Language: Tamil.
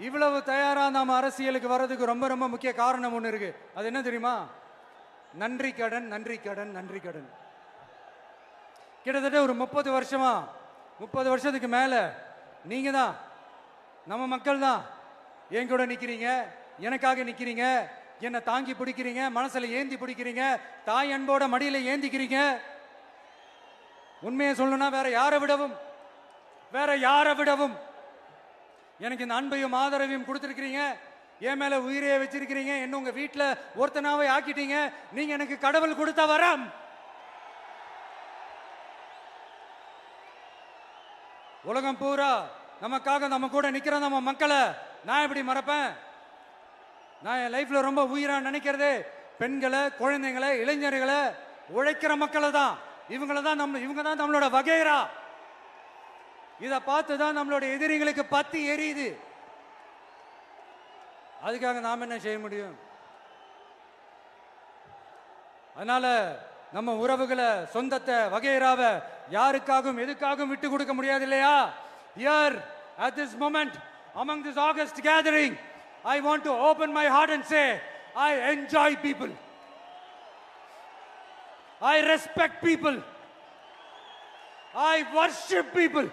இவ்வளவு தயாரா நாம அரசியலுக்கு வர்றதுக்கு ரொம்ப ரொம்ப முக்கிய காரணம் ஒண்ணு இருக்கு. அது என்ன தெரியுமா? நன்றி கடன், நன்றி கடன், நன்றி கடன். கிட்டத்தட்ட ஒரு 30 வருஷமா, 30 வருஷத்துக்கு மேல நீங்க தான், நம்ம மக்கள் தான் என் கூட நிக்கிறீங்க, எனக்காக நிக்கிறீங்க, என்னை தாங்கி பிடிக்கிறீங்க, மனசுல ஏந்தி பிடிக்கிறீங்க, தாய் அன்போட மடியில ஏந்திக்கிறீங்க. உண்மையை சொல்லணும்னா வேற யாரை விடவும் எனக்கு இந்த அன்பையும் ஆதரவையும் கொடுத்திருக்கிறீங்க. என் மேல உயிரையே வச்சிருக்கிறீங்க. என்ன உங்க வீட்டுல ஒருத்தனாவே ஆக்கிட்டீங்க. நீங்க எனக்கு கடவுள் கொடுத்த வரம். உலகம் பூரா நமக்காக நம்ம கூட நிக்கிற நம்ம மக்களை நான் எப்படி மறப்பேன்? நான் என் லைஃப்ல ரொம்ப உயிரா நினைக்கிறதே பெண்களை, குழந்தைங்களை, இளைஞர்களை, உழைக்கிற மக்களை தான். இவங்க தான் நம்மளோட வகைரா. இதை பார்த்து தான் நம்மளோட எதிரிகளுக்கு பத்தி எரியுது. அதுக்காக நாம் என்ன செய்ய முடியும்? அதனால நம்ம உறவுகளை, சொந்தத்தை, வகைராவை யாருக்காகவும் எதுக்காகவும் விட்டு கொடுக்க முடியாது இல்லையா? Here at this moment among this August gathering, I want to open my heart and say I enjoy people, I respect people, I worship people.